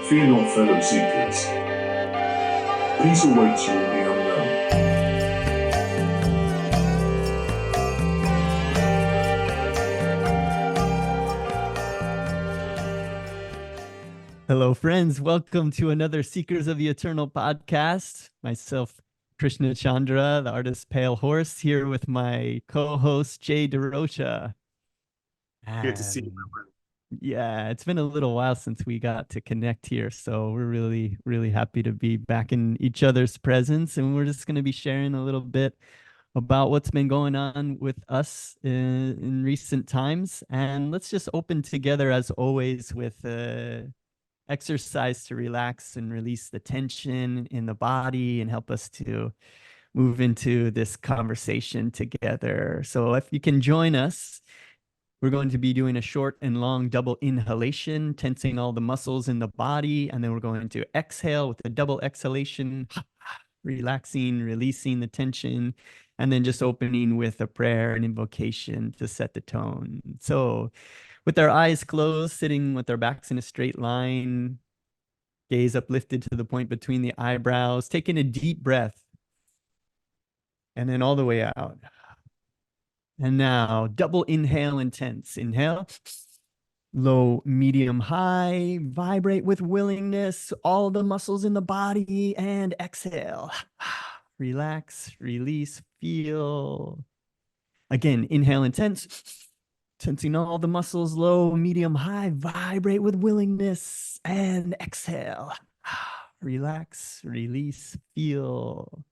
Fear not, fellow seekers. Peace awaits you in the unknown. Hello, friends. Welcome to another Seekers of the Eternal podcast. Myself, Krishna Chandra, the artist Palehorse, here with my co-host Jay DeRocha. Good to see you, And my friend. yeah, it's been a little while since we got to connect here, so we're really, really happy to be back in each other's presence. And we're just going to be sharing a little bit about what's been going on with us in recent times. And let's just open together, as always, with exercise to relax and release the tension in the body and help us to move into this conversation together. So if you can join us, we're going to be doing a short and long double inhalation, tensing all the muscles in the body. And then we're going to exhale with a double exhalation, relaxing, releasing the tension, and then just opening with a prayer and invocation to set the tone. So with our eyes closed, sitting with our backs in a straight line, gaze uplifted to the point between the eyebrows, taking a deep breath, and then all the way out. And now double inhale intense. Inhale, low, medium, high, vibrate with willingness, all the muscles in the body, and exhale. Relax, release, feel. Again, inhale intense, tensing all the muscles, low, medium, high, vibrate with willingness, and exhale. Relax, release, feel.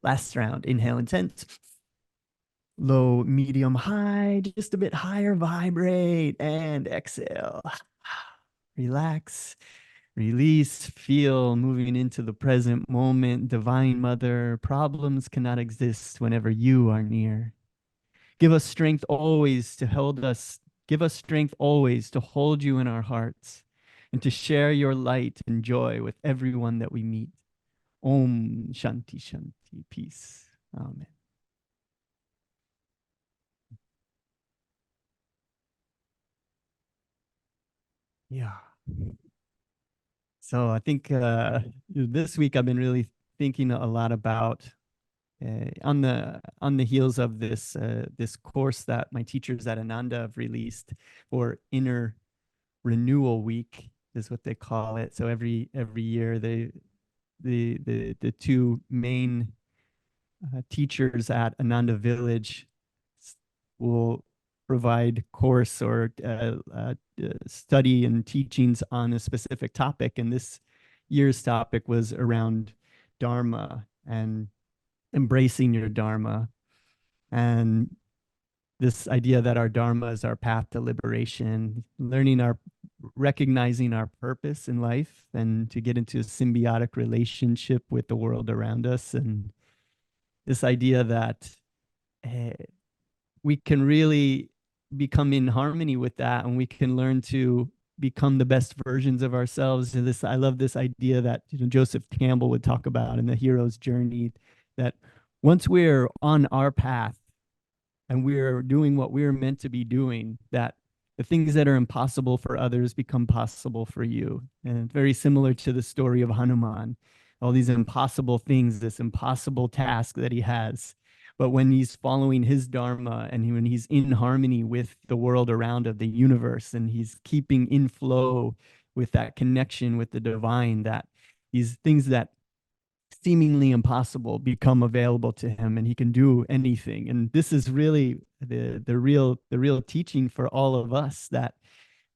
Last round, inhale intense, low, medium, high, just a bit higher, vibrate, and exhale. Relax, release, feel, moving into the present moment. Divine Mother, problems cannot exist whenever you are near. Give us strength always to hold us. Give us strength always to hold you in our hearts and to share your light and joy with everyone that we meet. Om Shanti Shanti. Peace. Amen. Yeah. So I think this week I've been really thinking a lot about on the heels of this course that my teachers at Ananda have released for inner renewal week is what they call it. So every year the two main teachers at Ananda Village will provide course or study and teachings on a specific topic. And this year's topic was around Dharma and embracing your Dharma. And this idea that our Dharma is our path to liberation, recognizing our purpose in life and to get into a symbiotic relationship with the world around us. And this idea that uh, we can really become in harmony with that, and we can learn to become the best versions of ourselves. And I love this idea that Joseph Campbell would talk about in The Hero's Journey, that once we're on our path and we're doing what we're meant to be doing, that the things that are impossible for others become possible for you. And very similar to the story of Hanuman, all these impossible things, this impossible task that he has. But when he's following his Dharma and when he's in harmony with the world around of the universe, and he's keeping in flow with that connection with the divine, that these things that seemingly impossible become available to him, and he can do anything. And this is really the real teaching for all of us, that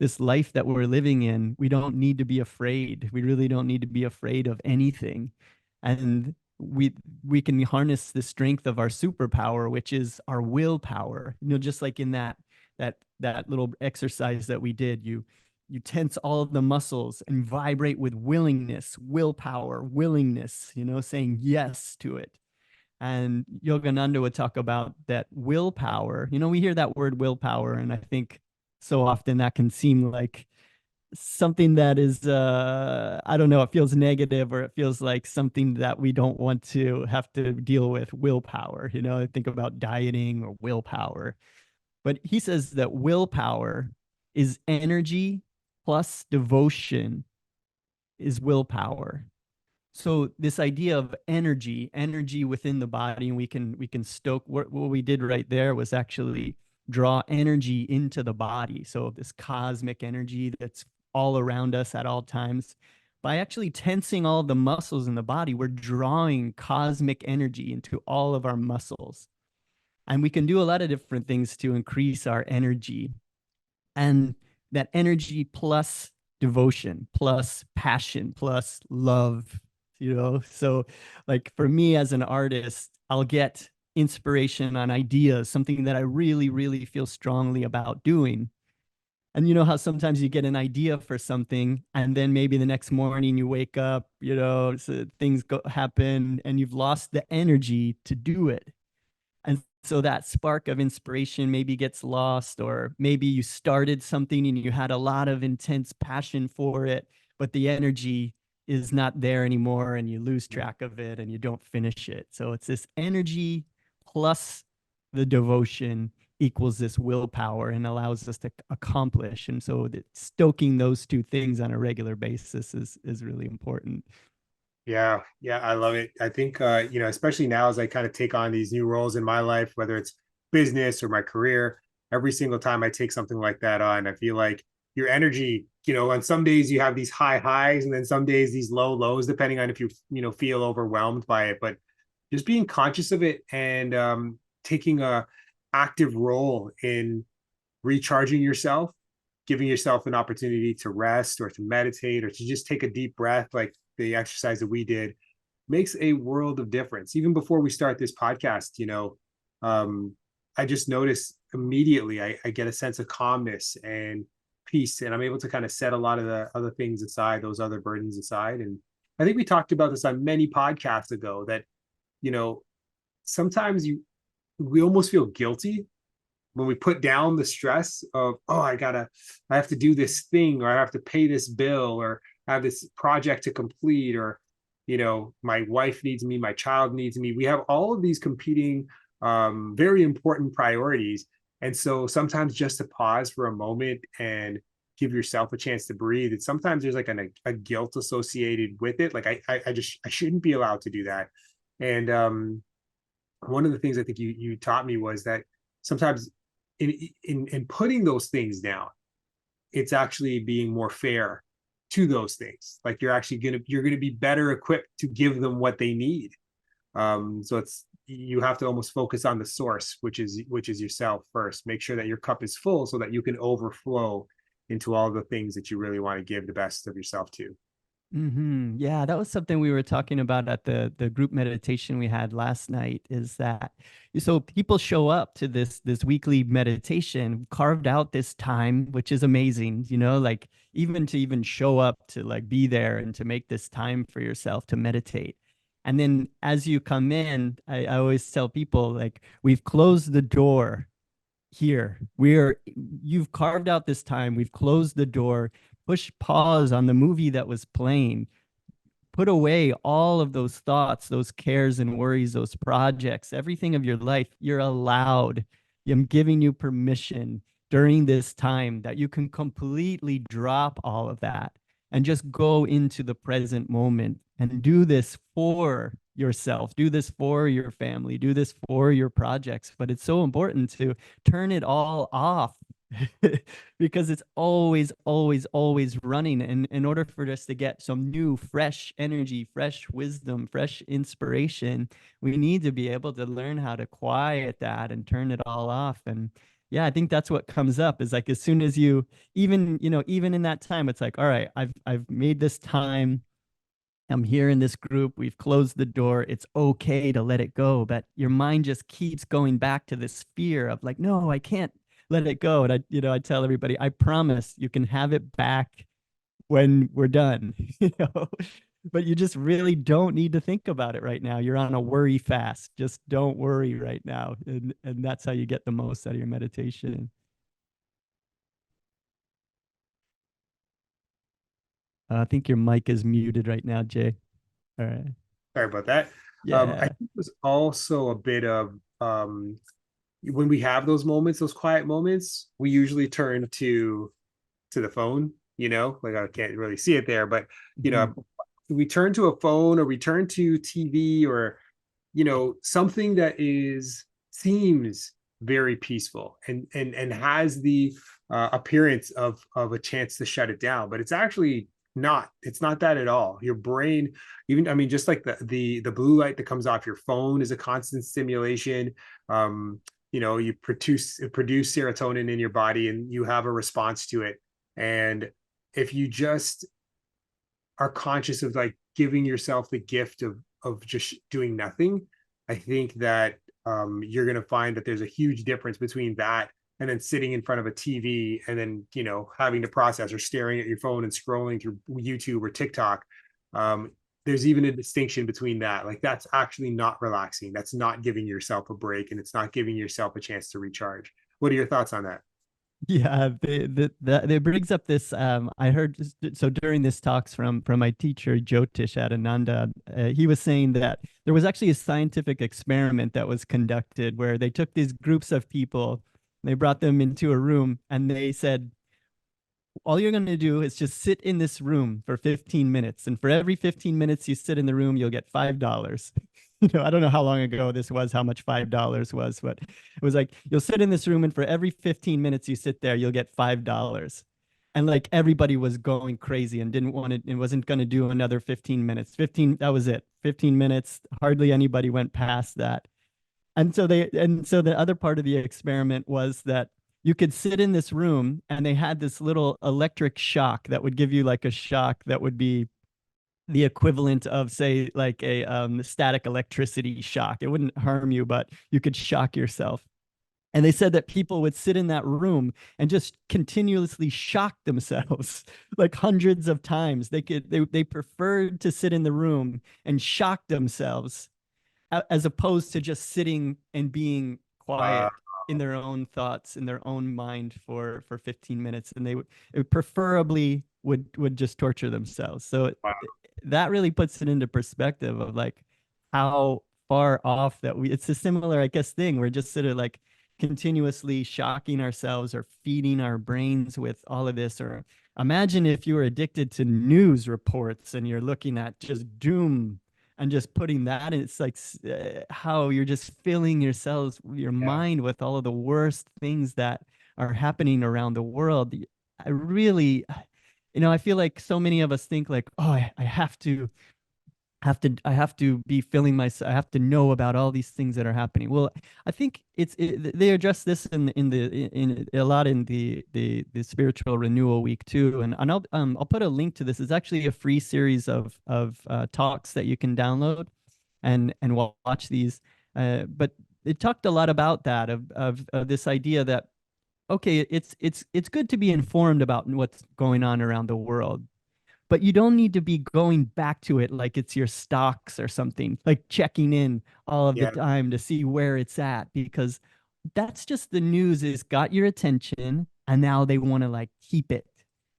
this life that we're living in, we don't need to be afraid. We really don't need to be afraid of anything. And we can harness the strength of our superpower, which is our willpower. Just like in that little exercise that we did, you tense all of the muscles and vibrate with willingness, willpower, willingness, saying yes to it. And Yogananda would talk about that willpower. We hear that word willpower, and I think so often that can seem like something that is, I don't know, it feels negative, or it feels like something that we don't want to have to deal with. Willpower, I think about dieting or willpower. But he says that willpower is energy plus devotion is willpower. So this idea of energy within the body, and we can stoke what we did right there was actually draw energy into the body. So this cosmic energy that's all around us at all times. By actually tensing all of the muscles in the body, we're drawing cosmic energy into all of our muscles. And we can do a lot of different things to increase our energy. And that energy plus devotion, plus passion, plus love, So, like for me as an artist, I'll get inspiration on ideas, something that I really, really feel strongly about doing. And you know how sometimes you get an idea for something, and then maybe the next morning you wake up, so things happen, and you've lost the energy to do it. And so that spark of inspiration maybe gets lost, or maybe you started something and you had a lot of intense passion for it, but the energy is not there anymore and you lose track of it and you don't finish it. So it's this energy plus the devotion equals this willpower and allows us to accomplish. And so stoking those two things on a regular basis is really important. Yeah, yeah, I love it. I think especially now as I kind of take on these new roles in my life, whether it's business or my career, every single time I take something like that on, I feel like your energy, on some days you have these high highs and then some days these low lows, depending on if you feel overwhelmed by it. But just being conscious of it and taking a active role in recharging yourself, giving yourself an opportunity to rest or to meditate or to just take a deep breath, like the exercise that we did, makes a world of difference. Even before we start this podcast, I just notice immediately I get a sense of calmness and peace, and I'm able to kind of set a lot of the other things aside, those other burdens aside. And I think we talked about this on many podcasts ago that, sometimes we almost feel guilty when we put down the stress of, oh, I have to do this thing, or I have to pay this bill, or I have this project to complete, or, my wife needs me, my child needs me. We have all of these competing, very important priorities. And so sometimes just to pause for a moment and give yourself a chance to breathe. And sometimes there's like a guilt associated with it. Like I shouldn't be allowed to do that. And one of the things I think you taught me was that sometimes in putting those things down, it's actually being more fair to those things. Like you're gonna be better equipped to give them what they need. So you have to almost focus on the source, which is yourself first. Make sure that your cup is full so that you can overflow into all the things that you really want to give the best of yourself to. Yeah, that was something we were talking about at the group meditation we had last night. Is that so people show up to this weekly meditation, carved out this time, which is amazing, like even to even show up to like be there and to make this time for yourself to meditate. And then as you come in, I always tell people like we've closed the door here. You've carved out this time, we've closed the door, push pause on the movie that was playing, put away all of those thoughts, those cares and worries, those projects, everything of your life. You're allowed. I'm giving you permission during this time that you can completely drop all of that and just go into the present moment and do this for yourself, do this for your family, do this for your projects. But it's so important to turn it all off because it's always, always, always running. And in order for us to get some new, fresh energy, fresh wisdom, fresh inspiration, we need to be able to learn how to quiet that and turn it all off. And yeah, I think that's what comes up is like as soon as you even in that time, it's like, all right, I've made this time. I'm here in this group. We've closed the door. It's okay to let it go. But your mind just keeps going back to this fear of like, no, I can't let it go. And I tell everybody, I promise you can have it back when we're done, but you just really don't need to think about it right now. You're on a worry fast. Just don't worry right now. And that's how you get the most out of your meditation. I think your mic is muted right now, Jay. All right. Sorry about that. I Yeah. think it was also a bit of when we have those moments, those quiet moments, we usually turn to the phone you know, like I can't really see it there, but you know, Mhm. we turn to a phone or we turn to TV or, you know, something that seems very peaceful and has the appearance of a chance to shut it down, but it's actually not. It's not that at all. Your brain, even, I mean, just like the blue light that comes off your phone is a constant stimulation. You know, you produce serotonin in your body and you have a response to it. And if you just are conscious of like giving yourself the gift of just doing nothing, I think that you're going to find that there's a huge difference between that and then sitting in front of a TV and then, you know, having to process or staring at your phone and scrolling through YouTube or TikTok. Um, there's even a distinction between that. Like that's actually not relaxing. That's not giving yourself a break, and it's not giving yourself a chance to recharge. What are your thoughts on that? Yeah, it brings up this. I heard so during this talks from my teacher Jyotish at Ananda, he was saying that there was actually a scientific experiment that was conducted where they took these groups of people, they brought them into a room, and they said, all you're going to do is just sit in this room for 15 minutes. And for every 15 minutes you sit in the room, you'll get $5. You know, I don't know how long ago this was, how much $5 was, but it was like, you'll sit in this room and for every 15 minutes you sit there, you'll get $5. And like everybody was going crazy and didn't want it and wasn't going to do another 15 minutes. 15, that was it. 15 minutes. Hardly anybody went past that. And so the other part of the experiment was that you could sit in this room and they had this little electric shock that would give you like a shock that would be the equivalent of say like a static electricity shock. It wouldn't harm you, but you could shock yourself. And they said that people would sit in that room and just continuously shock themselves like hundreds of times. They preferred to sit in the room and shock themselves as opposed to just sitting and being Uh, quiet in their own thoughts in their own mind for 15 minutes, and they would it preferably would just torture themselves. So wow. that really puts it into perspective of like how far off that we it's a similar, I guess, thing. We're just sort of like continuously shocking ourselves or feeding our brains with all of this. Or imagine if you were addicted to news reports and you're looking at just doom and just putting that in. It's like how you're just filling yourselves, your Yeah. mind with all of the worst things that are happening around the world. I really, you know, I feel like so many of us think like, oh, I I have to be filling myself. I have to know about all these things that are happening. Well, I think they address this in a lot in the spiritual renewal week too. And I'll put a link to this. It's actually a free series of talks that you can download and watch these. But it talked a lot about that of this idea that okay, it's good to be informed about what's going on around the world, but you don't need to be going back to it like it's your stocks or something, like checking in all of the Yeah. time to see where it's at, because that's just the news is got your attention and now they want to like keep it.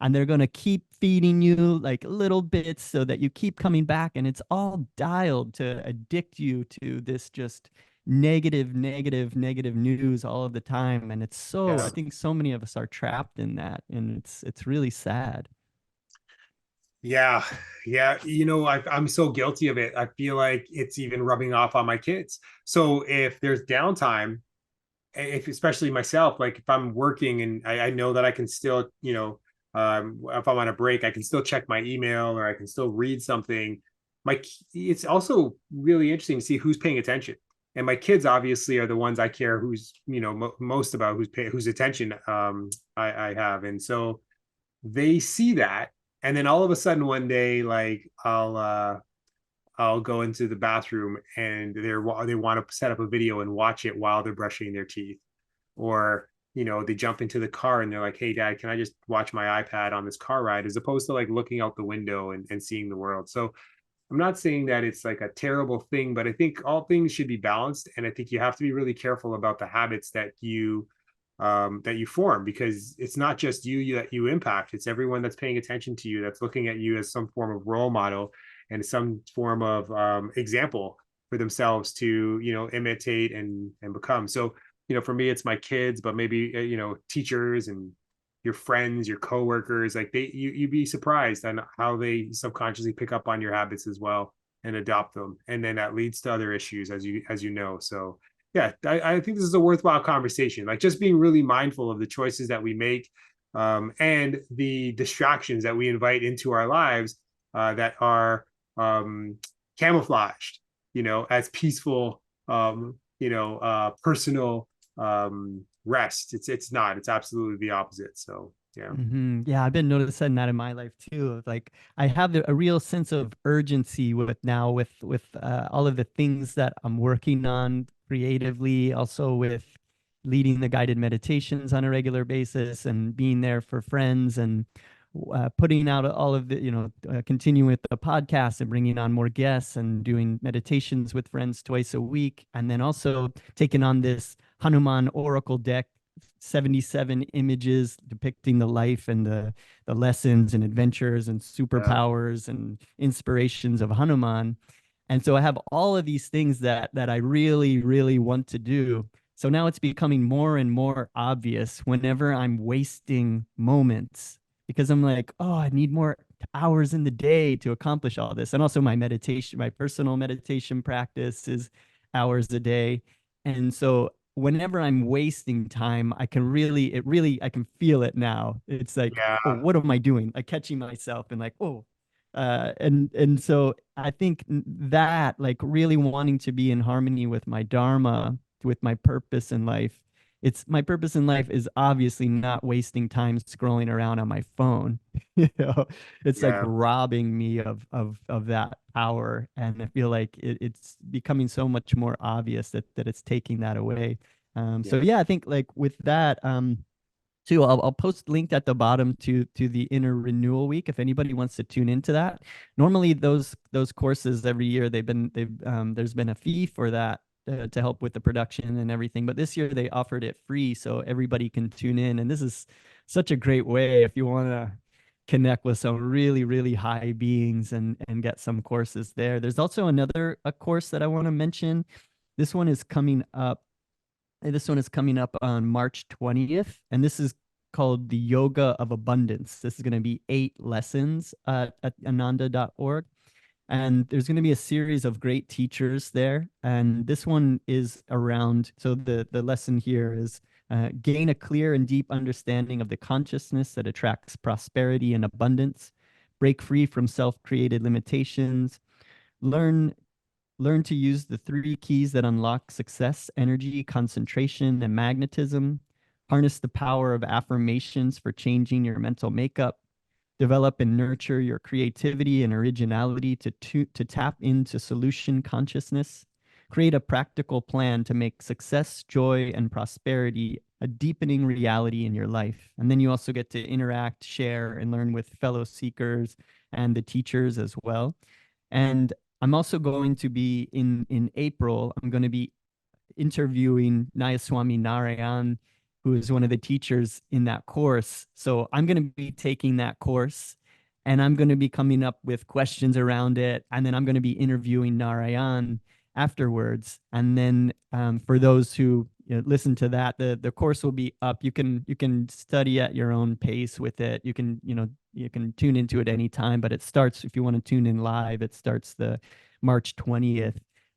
And they're going to keep feeding you like little bits so that you keep coming back. And it's all dialed to addict you to this just negative news all of the time. And it's so, I Yeah. think so many of us are trapped in that. And it's really sad. Yeah, yeah. You know, I'm so guilty of it. I feel like it's even rubbing off on my kids. So if there's downtime, if especially myself, like if I'm working and I know that I can still, you know, if I'm on a break, I can still check my email or I can still read something. It's also really interesting to see who's paying attention. And my kids obviously are the ones I care who's, you know, most about whose attention I have. And so they see that, and then all of a sudden one day like I'll go into the bathroom and they want to set up a video and watch it while they're brushing their teeth, or you know, they jump into the car and they're like, hey dad, can I just watch my iPad on this car ride, as opposed to like looking out the window and seeing the world. So I'm not saying that it's like a terrible thing, but I think all things should be balanced, and I think you have to be really careful about the habits that you form, because it's not just you that you impact. It's everyone that's paying attention to you, that's looking at you as some form of role model and some form of example for themselves to, you know, imitate and become. So, you know, for me, it's my kids, but maybe, you know, teachers and your friends, your coworkers, like you'd be surprised on how they subconsciously pick up on your habits as well and adopt them. And then that leads to other issues, as you know. So yeah, I think this is a worthwhile conversation, like just being really mindful of the choices that we make, and the distractions that we invite into our lives, that are, camouflaged, as peaceful, personal, rest. It's not. It's absolutely the opposite. So yeah. Yeah, I've been noticing that in my life too. Like I have a real sense of urgency with all of the things that I'm working on creatively, also with leading the guided meditations on a regular basis and being there for friends and putting out all of the, continuing with the podcast and bringing on more guests and doing meditations with friends twice a week. And then also taking on this Hanuman Oracle deck, 77 images depicting the life and the lessons and adventures and superpowers and inspirations of Hanuman. And so I have all of these things that I really, really want to do. So now it's becoming more and more obvious whenever I'm wasting moments, because I'm like, oh, I need more hours in the day to accomplish all this. And also my meditation, my personal meditation practice is hours a day. And so whenever I'm wasting time, I can I can feel it now. It's like, Yeah. oh, what am I doing? Like catching myself and like, oh, and so I think that like really wanting to be in harmony with my dharma, with my purpose in life. It's my purpose in life is obviously not wasting time scrolling around on my phone. It's like Yeah. robbing me of that power, and I feel like it's becoming so much more obvious that it's taking that away. So yeah, I think like with that, too, I'll post linked at the bottom to the Inner Renewal Week if anybody wants to tune into that. Normally those courses every year they've there's been a fee for that to help with the production and everything, but this year they offered it free so everybody can tune in, and this is such a great way if you want to connect with some really really high beings and get some courses there. There's also another a course that I want to mention. This one is coming up this one is coming up on March 20th, and this is called the Yoga of Abundance. This is going to be 8 lessons at ananda.org. And there's going to be a series of great teachers there. And this one is around, so the lesson here is gain a clear and deep understanding of the consciousness that attracts prosperity and abundance, break free from self-created limitations, learn Learn to use the 3 keys that unlock success: energy, concentration, and magnetism. Harness the power of affirmations for changing your mental makeup. Develop and nurture your creativity and originality to tap into solution consciousness. Create a practical plan to make success, joy, and prosperity a deepening reality in your life. And then you also get to interact, share, and learn with fellow seekers and the teachers as well. And I'm also going to be in April, I'm going to be interviewing Nayaswami Narayan, who is one of the teachers in that course. So I'm going to be taking that course and I'm going to be coming up with questions around it. And then I'm going to be interviewing Narayan afterwards. And then for those who listen to that, the course will be up. You can study at your own pace with it. You can, you can tune into it anytime, but it starts, if you want to tune in live, it starts the March 20th.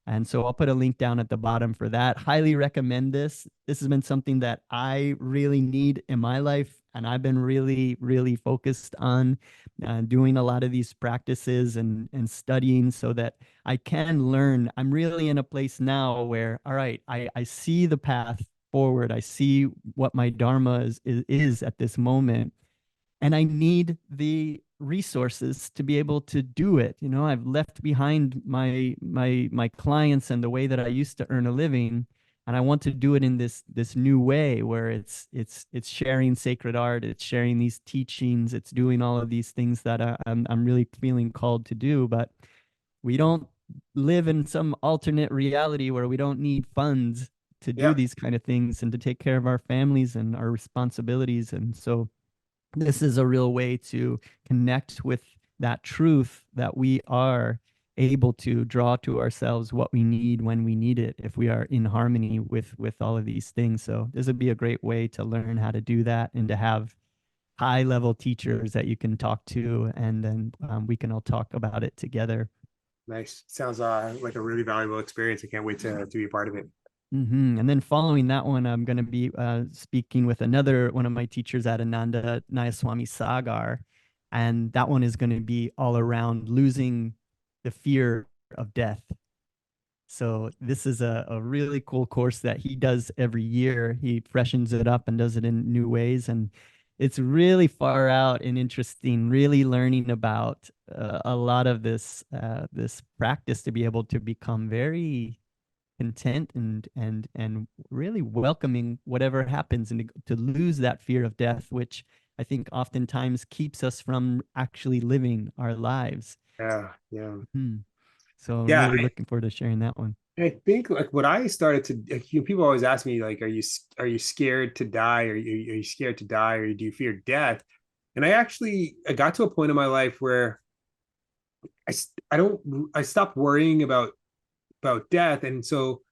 And so I'll put a link down at the bottom for that. Highly recommend this. This has been something that I really need in my life. And I've been really, really focused on doing a lot of these practices and studying so that I can learn. I'm really in a place now where, all right, I see the path forward. I see what my Dharma is at this moment. And I need the resources to be able to do it. I've left behind my clients and the way that I used to earn a living, and I want to do it in this new way where it's sharing sacred art, it's sharing these teachings, it's doing all of these things that I'm really feeling called to do. But we don't live in some alternate reality where we don't need funds to do these kind of things and to take care of our families and our responsibilities. And so this is a real way to connect with that truth that we are able to draw to ourselves what we need when we need it, if we are in harmony with all of these things. So this would be a great way to learn how to do that and to have high level teachers that you can talk to, and then we can all talk about it together. Nice. Sounds like a really valuable experience. I can't wait to be a part of it. And then following that one, I'm going to be speaking with another one of my teachers at Ananda, Nayaswami Sagar. And that one is going to be all around losing the fear of death. So this is a really cool course that he does every year. He freshens it up and does it in new ways. And it's really far out and interesting, really learning about a lot of this practice to be able to become very content and really welcoming whatever happens, and to lose that fear of death, which I think oftentimes keeps us from actually living our lives. Yeah. Yeah. So I'm Yeah. really looking forward to sharing that one. I think like what I started to, like, people always ask me, like, are you scared to die? Are you scared to die, or do you fear death? And I got to a point in my life where I stopped worrying about death. And so,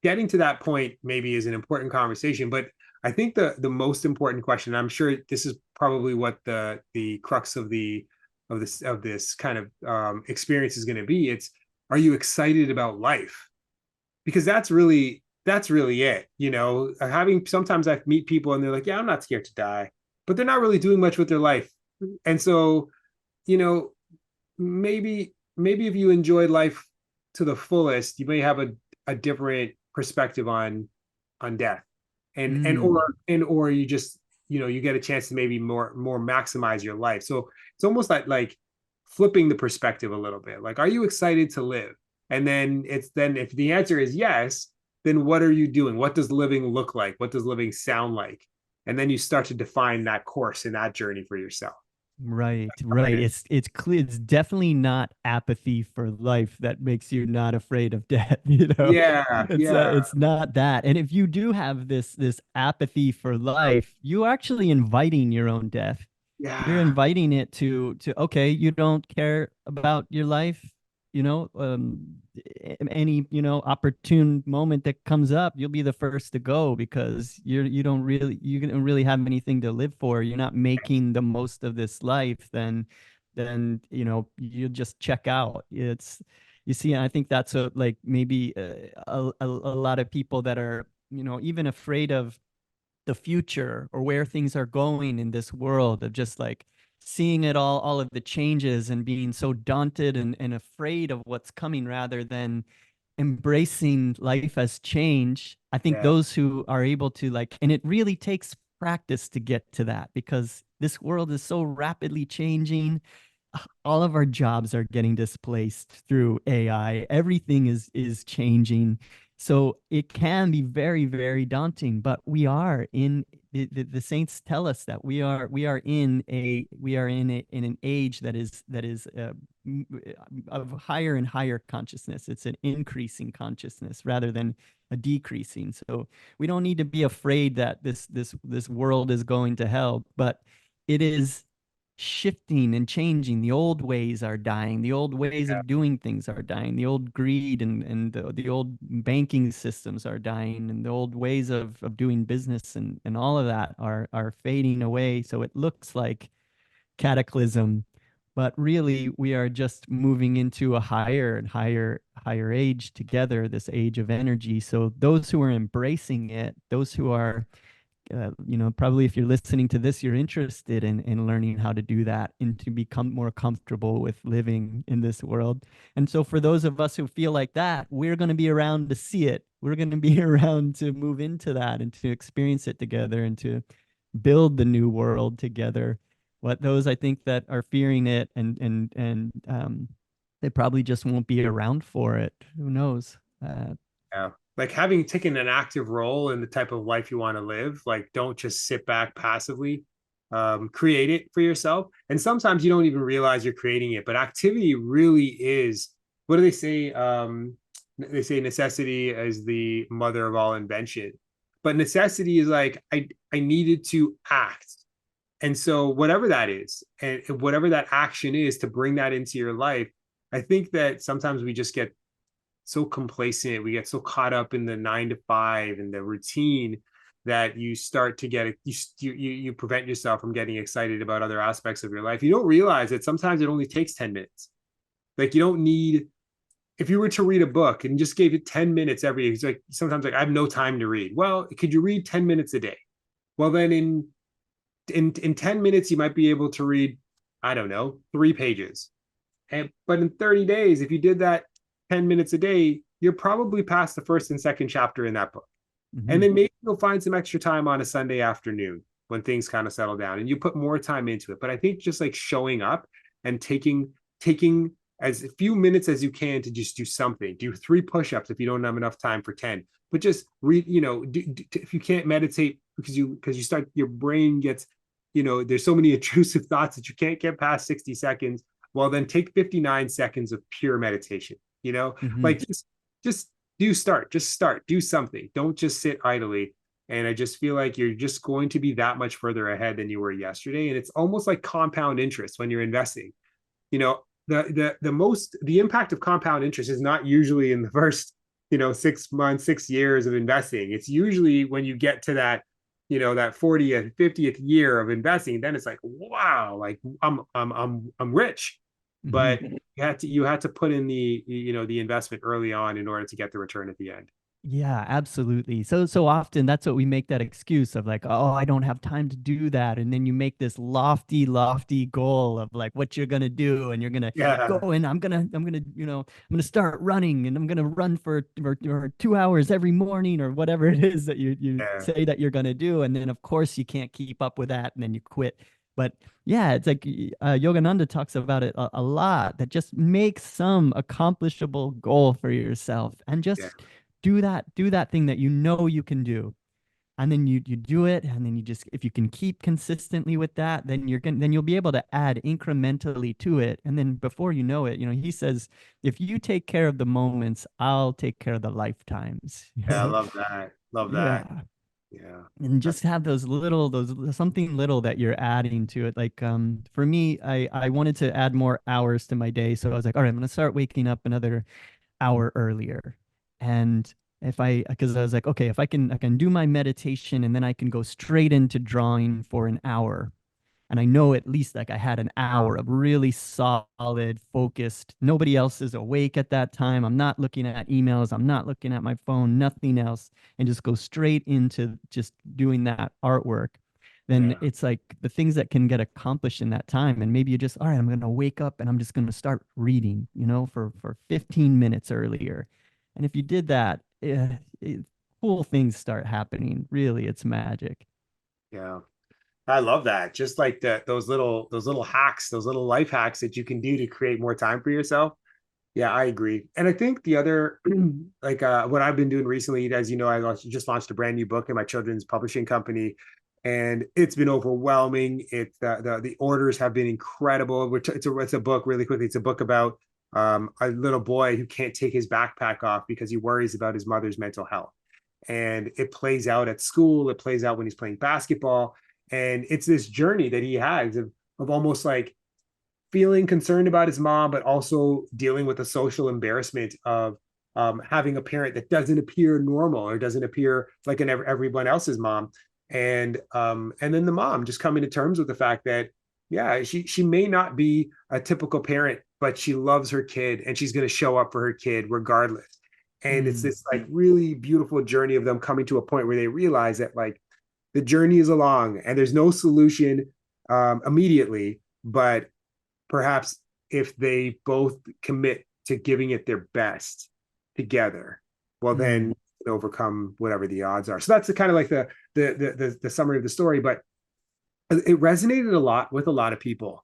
getting to that point maybe is an important conversation, but I think the most important question, I'm sure this is probably what the crux of this kind of experience is going to be. It's, are you excited about life? Because that's really it. Sometimes I meet people and they're like, yeah, I'm not scared to die, but they're not really doing much with their life. And so, you know, maybe if you enjoyed life to the fullest, you may have a different perspective on death, or you just, you get a chance to maybe more maximize your life. So it's almost like flipping the perspective a little bit. Like, are you excited to live? And then if the answer is yes, then what are you doing? What does living look like? What does living sound like? And then you start to define that course and that journey for yourself. Right. It's clear. It's definitely not apathy for life that makes you not afraid of death. Yeah, It's not that. And if you do have this apathy for life, you're actually inviting your own death. You're yeah, inviting it to okay, you don't care about your life, any, opportune moment that comes up, you'll be the first to go, because you don't really have anything to live for. You're not making the most of this life, then you just check out. You see, I think that's like maybe a lot of people that are, even afraid of the future or where things are going in this world, of just like seeing it all of the changes and being so daunted and afraid of what's coming, rather than embracing life as change. I think yeah, those who are able to, like, and it really takes practice to get to that, because this world is so rapidly changing. All of our jobs are getting displaced through AI. Everything is changing. So it can be very, very daunting, but we are in the saints tell us that we are in an age that is of higher and higher consciousness. It's an increasing consciousness rather than a decreasing. So we don't need to be afraid that this world is going to hell, but it is shifting and changing. The old ways are dying. The old ways yeah, of doing things are dying. The old greed and the old banking systems are dying, and the old ways of doing business and all of that are fading away. So it looks like cataclysm, but really we are just moving into a higher and higher age together, this age of energy. So those who are embracing it, those who are probably if you're listening to this, you're interested in learning how to do that and to become more comfortable with living in this world. And so for those of us who feel like that, we're going to be around to see it. We're going to be around to move into that and to experience it together and to build the new world together. What those I think that are fearing it and they probably just won't be around for it. Who knows? yeah. Like, having taken an active role in the type of life you want to live, like, don't just sit back passively. Create it for yourself. And sometimes you don't even realize you're creating it, but activity really is, what do they say? They say necessity is the mother of all invention. But necessity is like, I needed to act. And so whatever that is, and whatever that action is, to bring that into your life, I think that sometimes we just get so complacent, we get so caught up in the 9 to 5 and the routine, that you start to get you prevent yourself from getting excited about other aspects of your life. You don't realize that sometimes it only takes 10 minutes. Like you don't need, if you were to read a book and just gave it 10 minutes every, it's like sometimes like I have no time to read. Well, could you read 10 minutes a day? Well, then in 10 minutes, you might be able to read, I don't know, 3 pages. But in 30 days, if you did that 10 minutes a day, you're probably past the first and second chapter in that book. Mm-hmm. And then maybe you'll find some extra time on a Sunday afternoon when things kind of settle down and you put more time into it. But I think just like showing up and taking as few minutes as you can to just do something. Do 3 push-ups if you don't have enough time for 10. But just read, if you can't meditate because you start, your brain gets, there's so many intrusive thoughts that you can't get past 60 seconds. Well, then take 59 seconds of pure meditation, Mm-hmm. like just do something. Don't just sit idly. And I just feel like you're just going to be that much further ahead than you were yesterday. And it's almost like compound interest when you're investing. The impact of compound interest is not usually in the first 6 months, 6 years of investing. It's usually when you get to that that 40th 50th year of investing, then it's like, wow, like I'm rich. Mm-hmm. But you had to put in the investment early on in order to get the return at the end. Yeah, absolutely. So often that's what we make that excuse of like, oh, I don't have time to do that. And then you make this lofty goal of like what you're gonna do, and you're gonna go and I'm gonna start running, and I'm gonna run for 2 hours every morning or whatever it is that you say that you're gonna do. And then of course you can't keep up with that and then you quit. But yeah, it's like Yogananda talks about it a lot, that just make some accomplishable goal for yourself and just do that thing that you can do. And then you do it, and then you just, if you can keep consistently with that, then you'll be able to add incrementally to it. And then before you know it, he says, if you take care of the moments, I'll take care of the lifetimes. I love that. Yeah. And just have those something little that you're adding to it. Like for me, I wanted to add more hours to my day, so I was like, all right, I'm gonna start waking up another hour earlier. And because I was like, okay, if I can do my meditation, and then I can go straight into drawing for an hour. And I know at least like I had an hour of really solid, focused. Nobody else is awake at that time. I'm not looking at emails. I'm not looking at my phone, nothing else. And just go straight into just doing that artwork. Then it's like the things that can get accomplished in that time. And maybe you just, all right, I'm going to wake up and I'm just going to start reading, for 15 minutes earlier. And if you did that, cool things start happening. Really, it's magic. Yeah. I love that. Just like those little hacks, those little life hacks that you can do to create more time for yourself. Yeah, I agree. And I think the other, like what I've been doing recently, as you know, I just launched a brand new book in my children's publishing company, and it's been overwhelming. It's the orders have been incredible. It's a book, really quickly. It's a book about a little boy who can't take his backpack off because he worries about his mother's mental health. And it plays out at school. It plays out when he's playing basketball. And it's this journey that he has of almost like feeling concerned about his mom, but also dealing with the social embarrassment of having a parent that doesn't appear normal or doesn't appear like everyone else's mom. And then the mom just coming to terms with the fact that, she may not be a typical parent, but she loves her kid and she's going to show up for her kid regardless. And it's this like really beautiful journey of them coming to a point where they realize that like the journey is along and there's no solution immediately, but perhaps if they both commit to giving it their best together, well, then overcome whatever the odds are. So that's kind of like the summary of the story, but it resonated a lot with a lot of people,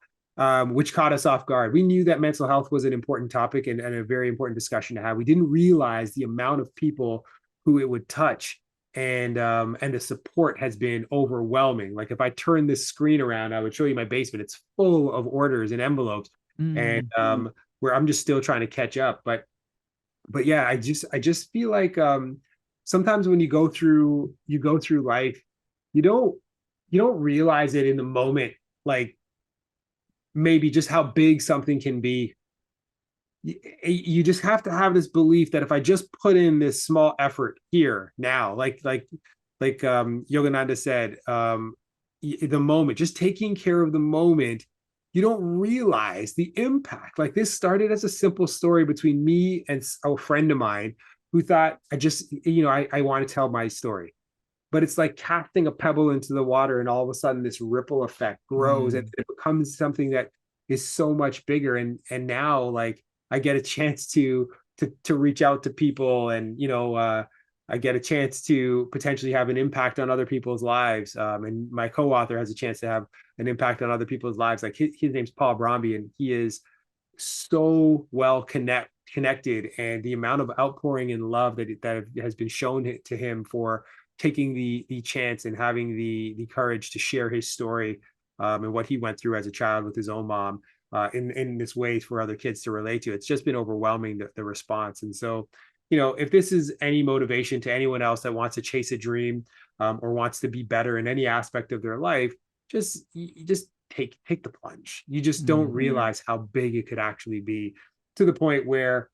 which caught us off guard. We knew that mental health was an important topic and a very important discussion to have. We didn't realize the amount of people who it would touch. And the support has been overwhelming. Like if I turn this screen around, I would show you my basement. It's full of orders and envelopes, and where I'm just still trying to catch up. But yeah, I just feel like sometimes when you go through life, you don't realize it in the moment, like maybe just how big something can be. You just have to have this belief that if I just put in this small effort here now, like like Yogananda said, the moment, just taking care of the moment, you don't realize the impact. Like this started as a simple story between me and a friend of mine who thought I want to tell my story. But it's like casting a pebble into the water, and all of a sudden this ripple effect grows and it becomes something that is so much bigger. And now like I get a chance to reach out to people, and I get a chance to potentially have an impact on other people's lives. And my co-author has a chance to have an impact on other people's lives. Like his name's Paul Bromby, and he is so well connected, and the amount of outpouring and love that has been shown to him for taking the chance and having the courage to share his story, and what he went through as a child with his own mom, in this way for other kids to relate to. It's just been overwhelming, the response. And so, if this is any motivation to anyone else that wants to chase a dream, or wants to be better in any aspect of their life, just take the plunge. You just don't realize how big it could actually be, to the point where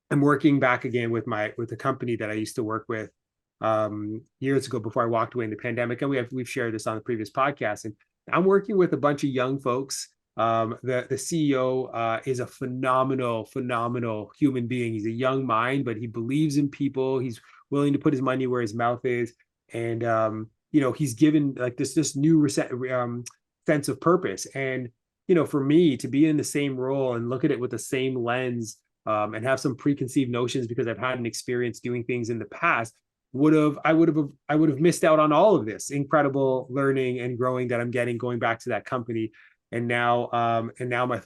I'm working back again with the company that I used to work with years ago before I walked away in the pandemic. And we've shared this on the previous podcast. And I'm working with a bunch of young folks. The CEO is a phenomenal human being. He's a young mind, but he believes in people. He's willing to put his money where his mouth is. And he's given like this new sense of purpose. And for me to be in the same role and look at it with the same lens, and have some preconceived notions because I've had an experience doing things in the past, I would have missed out on all of this incredible learning and growing that I'm getting going back to that company. And now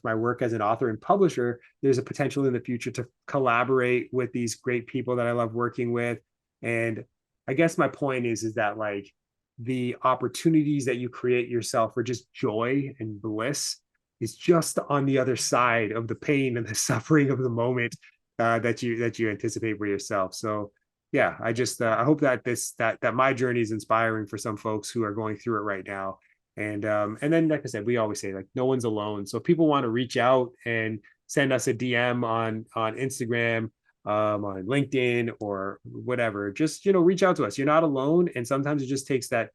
my work as an author and publisher, there's a potential in the future to collaborate with these great people that I love working with. And I guess my point is that like the opportunities that you create yourself for just joy and bliss is just on the other side of the pain and the suffering of the moment, that you anticipate for yourself. So yeah, I just I hope that that my journey is inspiring for some folks who are going through it right now. And then, like I said, we always say like no one's alone. So if people want to reach out and send us a DM on Instagram, on LinkedIn or whatever, just reach out to us. You're not alone, and sometimes it just takes that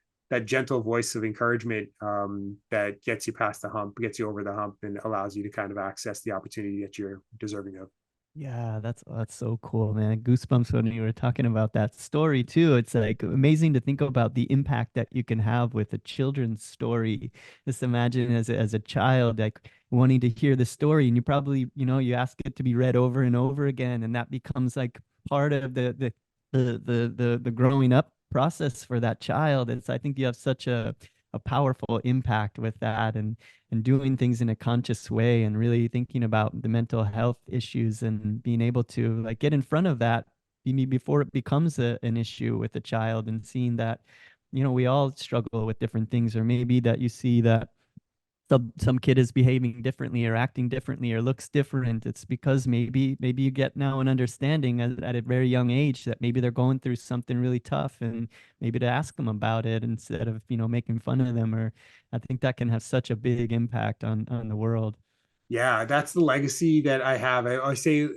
gentle voice of encouragement, that gets you past the hump, gets you over the hump, and allows you to kind of access the opportunity that you're deserving of. Yeah, that's so cool, man. Goosebumps when you were talking about that story too. It's like amazing to think about the impact that you can have with a children's story. Just imagine as a child, like wanting to hear the story, and you probably, you ask it to be read over and over again, and that becomes like part of the growing up process for that child. I think you have such a powerful impact with that, and doing things in a conscious way, and really thinking about the mental health issues, and being able to like get in front of that before it becomes an issue with a child, and seeing that we all struggle with different things, or maybe that you see that some kid is behaving differently or acting differently or looks different. It's because maybe you get now an understanding at a very young age that maybe they're going through something really tough, and maybe to ask them about it instead of making fun of them. Or I think that can have such a big impact on the world. Yeah, that's the legacy that I have. I always say,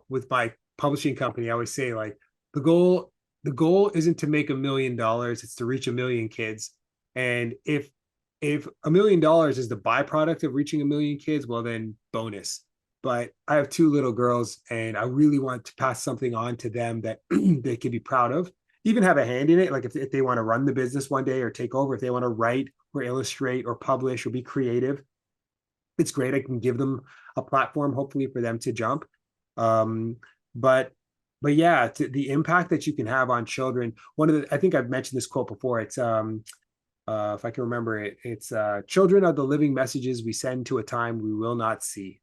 with my publishing company, I always say like the goal isn't to make $1 million, it's to reach 1 million kids. And if $1 million is the byproduct of reaching 1 million kids, well then bonus. But I have 2 little girls, and I really want to pass something on to them that they can be proud of, even have a hand in it. Like if they want to run the business one day or take over, if they want to write or illustrate or publish or be creative, it's great. I can give them a platform, hopefully, for them to jump. Um, but yeah, the impact that you can have on children. I think I've mentioned this quote before. It's if I can remember it, it's children are the living messages we send to a time we will not see.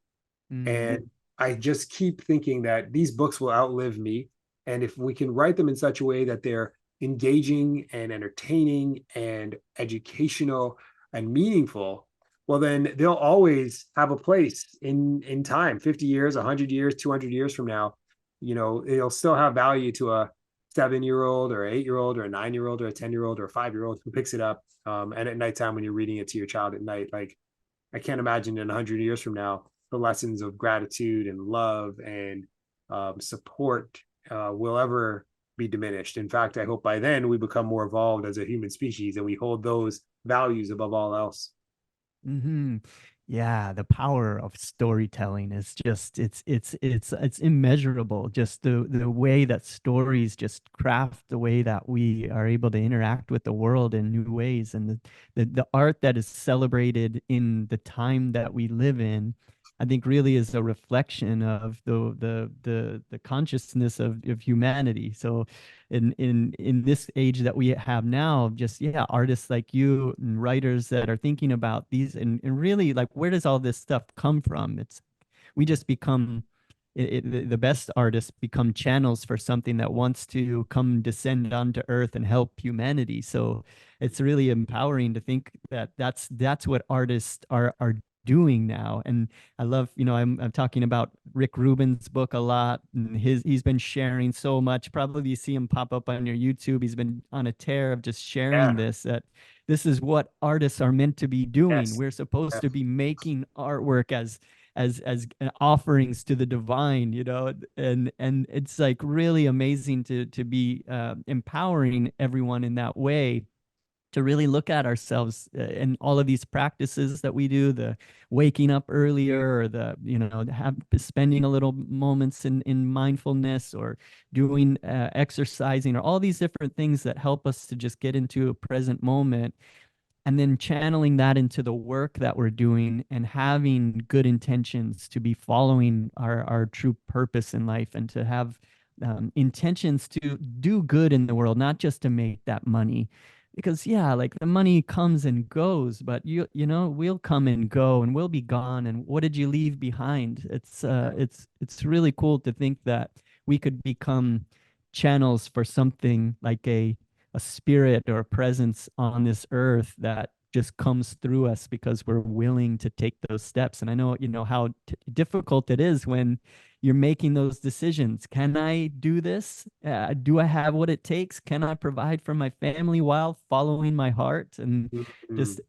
And I just keep thinking that these books will outlive me. And if we can write them in such a way that they're engaging and entertaining and educational and meaningful, well, then they'll always have a place in time, 50 years, 100 years, 200 years from now. It'll still have value to a 7-year-old or 8-year-old or a 9-year-old or a 10-year-old or a 5-year-old who picks it up. And at nighttime, when you're reading it to your child at night, like I can't imagine in 100 years from now, the lessons of gratitude and love and support will ever be diminished. In fact, I hope by then we become more evolved as a human species and we hold those values above all else. Hmm. Yeah, the power of storytelling is just it's immeasurable. Just the way that stories just craft the way that we are able to interact with the world in new ways, and the art that is celebrated in the time that we live in, I think really is a reflection of the consciousness of humanity. So in this age that we have now, just yeah, artists like you and writers that are thinking about these, and really like, where does all this stuff come from? It's we just become the best artists become channels for something that wants to come descend onto earth and help humanity. So it's really empowering to think that that's what artists are doing now. And I love, I'm talking about Rick Rubin's book a lot, and he's been sharing so much. Probably you see him pop up on your YouTube. He's been on a tear of just sharing Yeah. that this is what artists are meant to be doing. Yes. We're supposed Yes. to be making artwork as offerings to the divine, and it's like really amazing to be empowering everyone in that way, to really look at ourselves and all of these practices that we do, the waking up earlier, or the spending a little moments in mindfulness, or doing exercising, or all these different things that help us to just get into a present moment, and then channeling that into the work that we're doing, and having good intentions to be following our true purpose in life, and to have intentions to do good in the world, not just to make that money. Because yeah, like the money comes and goes, but we'll come and go, and we'll be gone, and what did you leave behind? It's really cool to think that we could become channels for something like a spirit or a presence on this earth that just comes through us because we're willing to take those steps. And I know, how difficult it is when you're making those decisions. Can I do this? Do I have what it takes? Can I provide for my family while following my heart? And Mhm. just,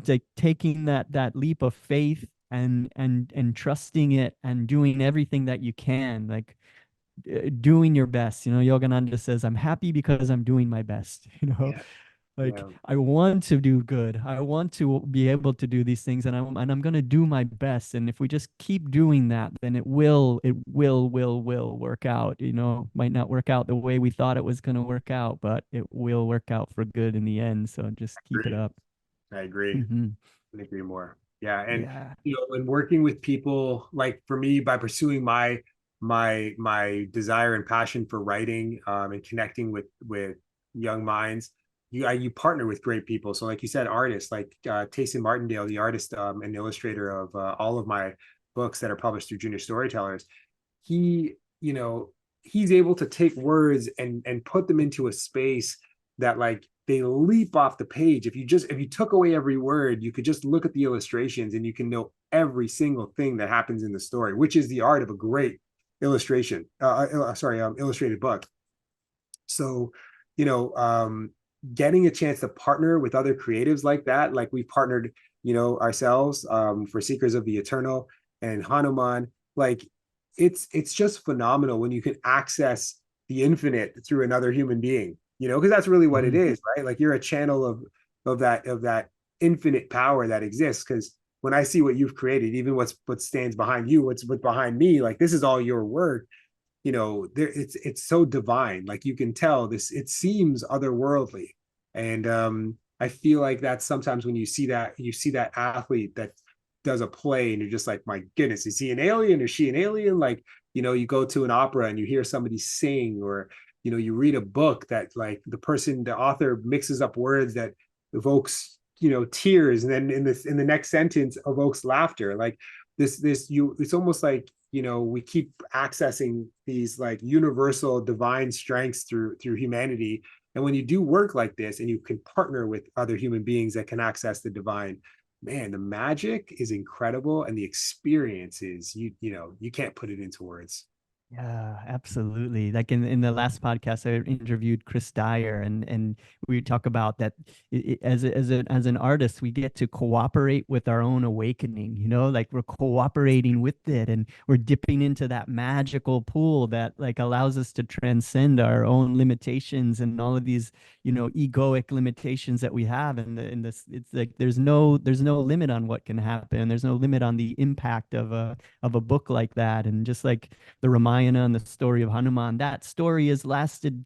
like taking that leap of faith, and trusting it, and doing everything that you can, like doing your best. Yogananda says, I'm happy because I'm doing my best. Yeah. Like Yeah. I want to do good. I want to be able to do these things, and I'm going to do my best. And if we just keep doing that, then it will work out. Might not work out the way we thought it was going to work out, but it will work out for good in the end. So just keep it Agree. up. I agree. Hmm. Couldn't agree more. Yeah, and Yeah. when working with people, like for me, by pursuing my desire and passion for writing, and connecting with young minds, you partner with great people. So, like you said, artists like Tayson Martindale, the artist and illustrator of all of my books that are published through Junior Storytellers. He, he's able to take words and put them into a space that like they leap off the page. If you took away every word, you could just look at the illustrations and you can know every single thing that happens in the story, which is the art of a great illustration. Illustrated book. So, you know, getting a chance to partner with other creatives like that, like we partnered, ourselves for Seekers of the Eternal and Hanuman, like it's just phenomenal when you can access the infinite through another human being, because that's really what it Mhm. is, right? Like you're a channel of that infinite power that exists. Because when I see what you've created, even what stands behind you, what's behind me, like this is all your work. There it's so divine, like you can tell this, it seems otherworldly. And I feel like that's sometimes when you see that athlete that does a play and you're just like, my goodness, is he an alien, is she an alien? Like, you go to an opera and you hear somebody sing, or you read a book that like the author mixes up words that evokes tears, and then in the next sentence evokes laughter. Like it's almost like we keep accessing these like universal divine strengths through humanity. And when you do work like this and you can partner with other human beings that can access the divine, man, the magic is incredible, and the experience is you can't put it into words. Yeah, absolutely. Like in the last podcast, I interviewed Chris Dyer, and we talk about that as an artist, we get to cooperate with our own awakening, like we're cooperating with it, and we're dipping into that magical pool that like allows us to transcend our own limitations and all of these, egoic limitations that we have. And in this, it's like there's no limit on what can happen. There's no limit on the impact of a book like that. And just like the Ramayana and the story of Hanuman. That story has lasted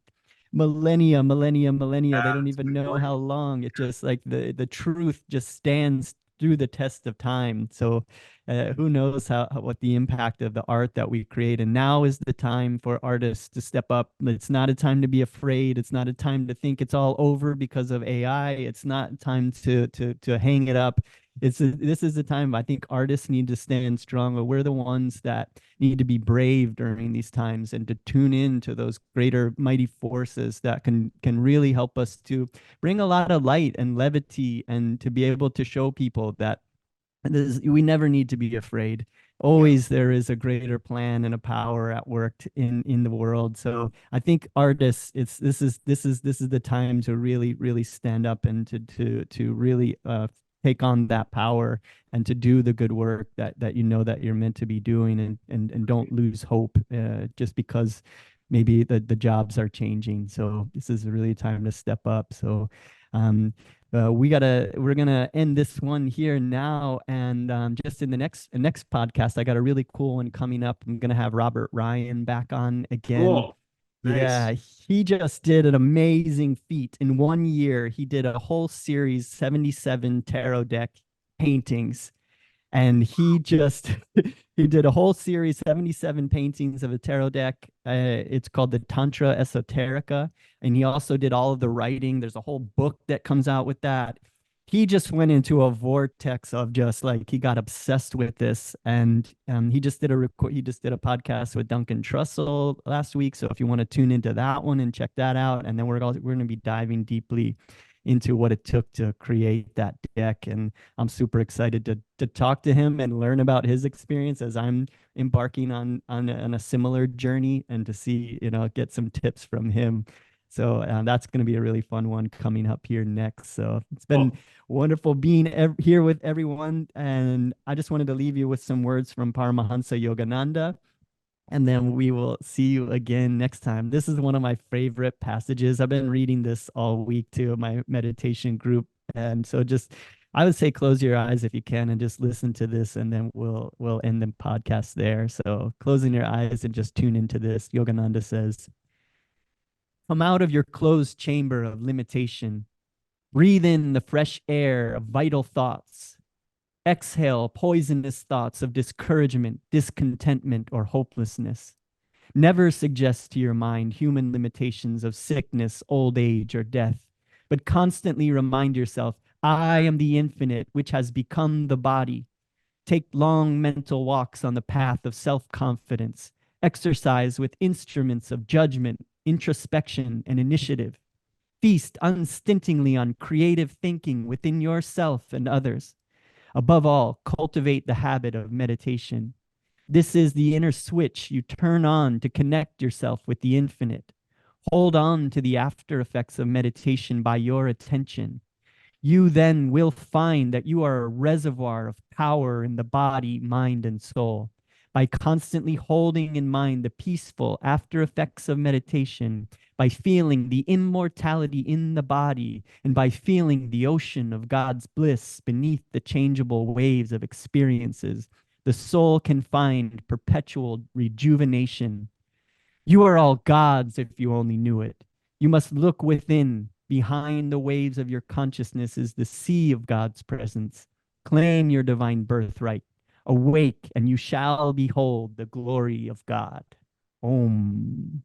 millennia, millennia, millennia. They don't That's a even good know point. how long. It just like the truth just stands through the test of time. So who knows what the impact of the art that we create. And now is the time for artists to step up. It's not a time to be afraid. It's not a time to think it's all over because of AI. It's not time to hang it up. This is the time I think artists need to stand stronger. We're the ones that need to be brave during these times and to tune in to those greater mighty forces that can really help us to bring a lot of light and levity, and to be able to show people that we never need to be afraid. Yeah. Always there is a greater plan and a power at work in the world. So I think artists, this is the time to really stand up and to really take on that power and to do the good work that that you're meant to be doing, and don't lose hope just because maybe the jobs are changing. So this is really a time to step up. So we're gonna end this one here now, and just in the next podcast, I got a really cool one coming up. I'm gonna have Robert Ryan back on again. Cool. Yeah, Nice. he just did an amazing feat. In 1 year, he did a whole series, 77 tarot deck paintings, and he just he did a whole series, 77 paintings of a tarot deck. It's called the Tantra Esoterica, and he also did all of the writing. There's a whole book that comes out with that. He just went into a vortex of just like he got obsessed with this, and he just did a podcast with Duncan Trussell last week. So if you want to tune into that one and check that out, and then we're going to be diving deeply into what it took to create that deck. And I'm super excited to talk to him and learn about his experience as I'm embarking on a similar journey, and to see, get some tips from him. So that's going to be a really fun one coming up here next. So it's been Cool. wonderful being here with everyone. And I just wanted to leave you with some words from Paramahansa Yogananda, and then we will see you again next time. This is one of my favorite passages. I've been reading this all week to my meditation group. And so I would say close your eyes if you can and just listen to this, and then we'll end the podcast there. So closing your eyes and just tune into this. Yogananda says, "Come out of your closed chamber of limitation. Breathe in the fresh air of vital thoughts. Exhale poisonous thoughts of discouragement, discontentment, or hopelessness. Never suggest to your mind human limitations of sickness, old age, or death, but constantly remind yourself, I am the infinite, which has become the body. Take long mental walks on the path of self-confidence. Exercise with instruments of judgment, introspection, and initiative. Feast unstintingly on creative thinking within yourself and others. Above all, cultivate the habit of meditation. This is the inner switch you turn on to connect yourself with the infinite. Hold on to the after effects of meditation by your attention. You then will find that you are a reservoir of power in the body, mind, and soul. By constantly holding in mind the peaceful after effects of meditation, by feeling the immortality in the body, and by feeling the ocean of God's bliss beneath the changeable waves of experiences, the soul can find perpetual rejuvenation. You are all gods if you only knew it. You must look within. Behind the waves of your consciousness is the sea of God's presence. Claim your divine birthright. Awake, and you shall behold the glory of God. Om.